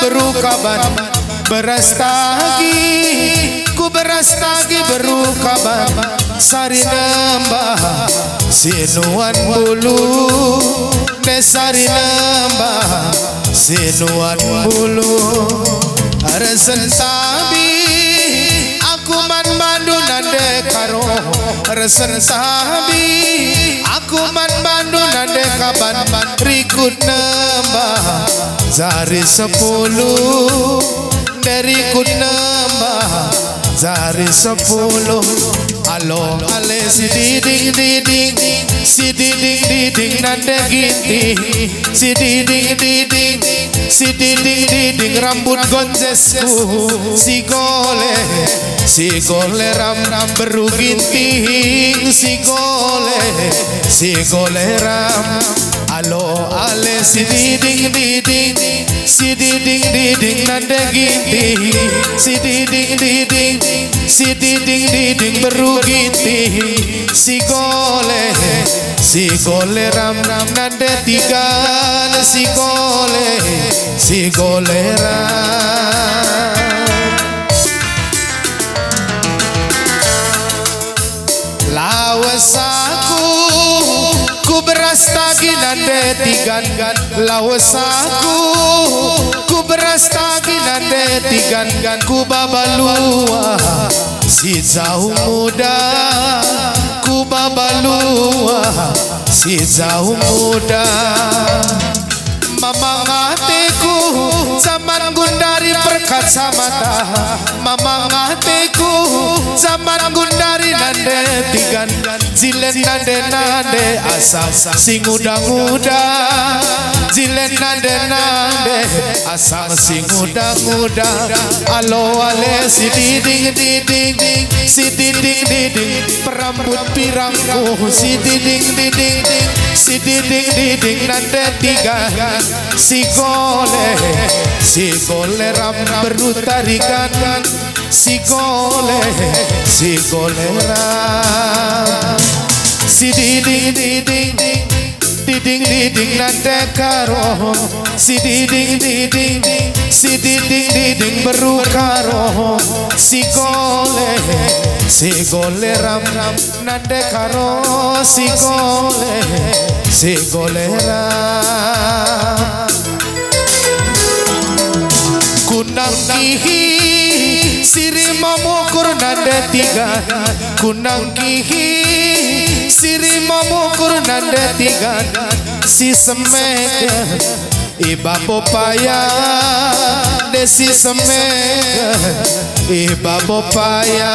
berukaban beras tagi ku beras tagi berukaban sari nembah sinuan bulu nesari nembah sinuan bulu resen tabi aku man mandu nande karo resen tabi aku man mandu nande kaban rikut nembah jari 10 dari kut nembah jari 10 alo ale si diding diding si diding diding nande gini si diding diding si diding diding rambut gonjesku si gole ram ram beruginting si gole ram alo ale si diding diding si diding diding nande gini si diding diding si diding diding beruginting si gole ram ram nande tigan si gole ram lawas aku ku beras tagi nande tigan lawas aku ku beras tagi nande tigan ku babalua si jauh muda ku babalua si jauh muda mamang hatiku zaman gundari berkacamata mamang hatiku zaman gundari nande tigan jilen nande nande asam sing muda-muda jilen nande nande asam sing muda-muda alo ale si diding diding si diding diding perambut pirangku si diding diding si diding diding nande tigan si gole ram berutarikan si gole ram si diding diding diding diding nande karo si diding diding si diding diding berukaro si gole ram ram nande karo si gole ram kunang kihi siri mamukur nande tiga kunang kihi siri mamukur nande tiga si semek iba popaya desi semek iba popaya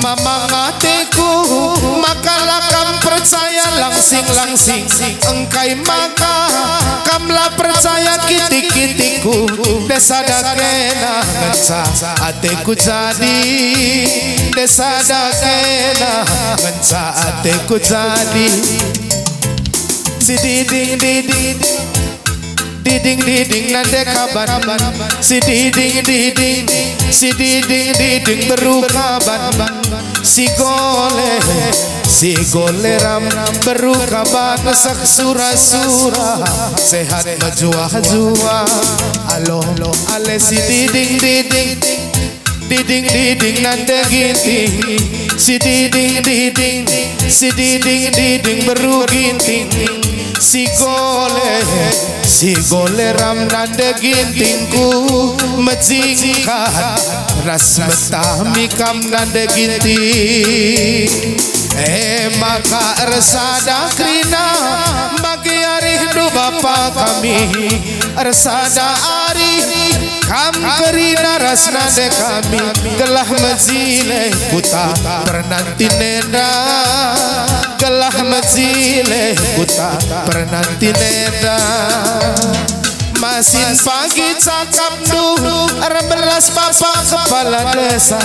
mamang hatiku makalah kam percaya langsing engkai maka kamlah percaya kitik-kitiku desa dakena ngensa hatiku jadi desa dakena ngensa hatiku jadi si diding diding diding diding nande kaban si diding diding si diding diding berukaban si gole ram berukaban sak sura-sura sehat majua alo ale si diding diding diding diding nande ginting si diding diding si diding diding beruginting si gole ram nande gintingku mejingkat ras metami kam nande ginting maka resada krina bagi hari hidup bapa kami resada ari kam kerina rasna de kami gelah mezile buta pernanti nenda gelah mezile buta pernanti nenda masin pagi cakap dulu beras bapak kepala desa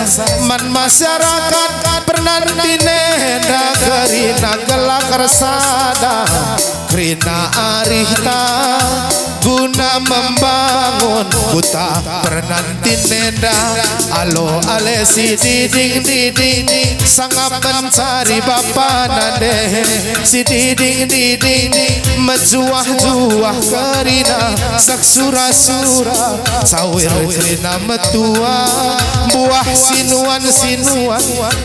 man masyarakat pernanti nenda kerina gelah kersada kerina arihta guna membangun buta pernanti nenda alo ale si diding diding sangat mencari bapa nade si diding diding menjuah-juah kerina sak sura-sura sawir krina metua buah sinuan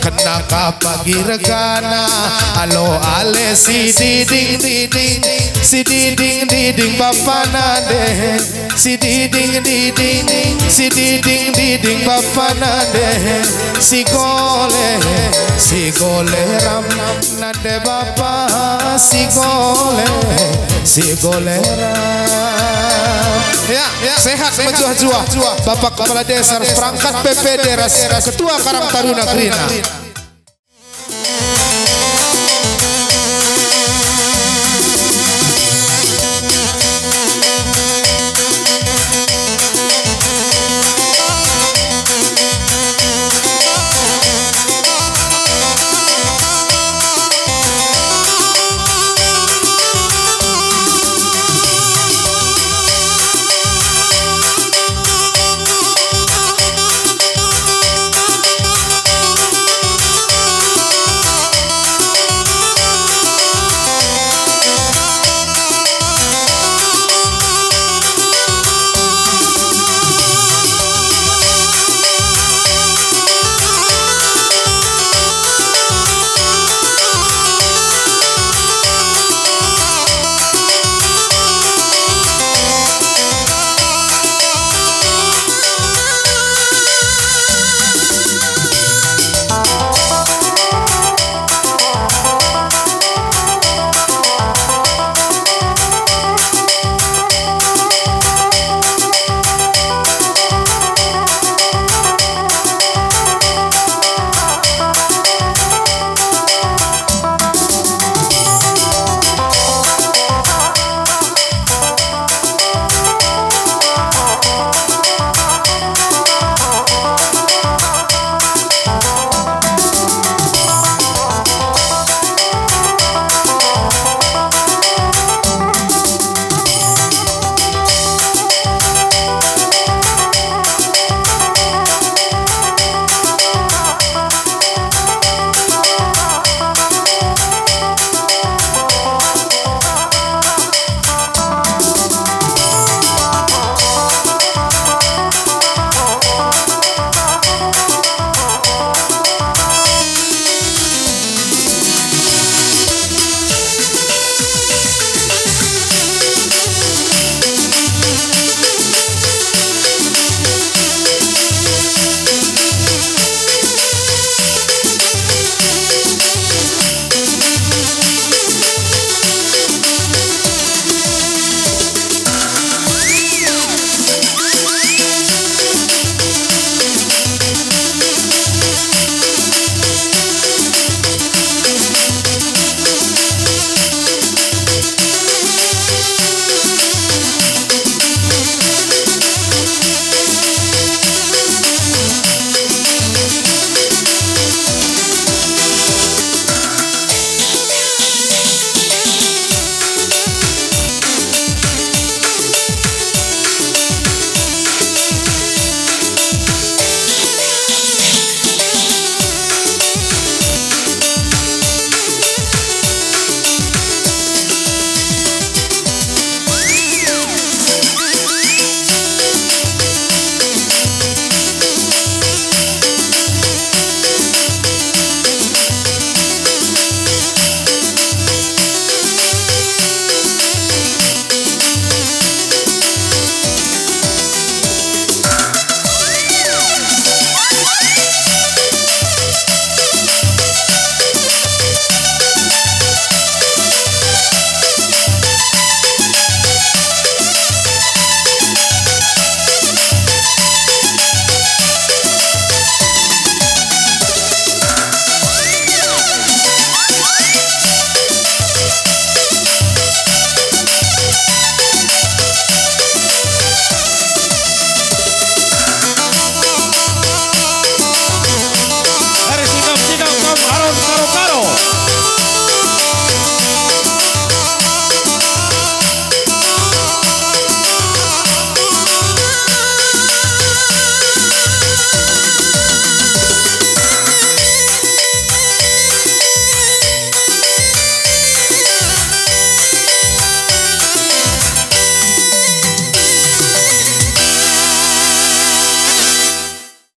kena kapagi regana alo ale si diding bapana deh si diding bapana deh si gole ram nade bapa si gole ram. Ya, sehat menjuah-juah Bapak Kepala Desa perangkat PPD Ketua Karang Taruna Grina.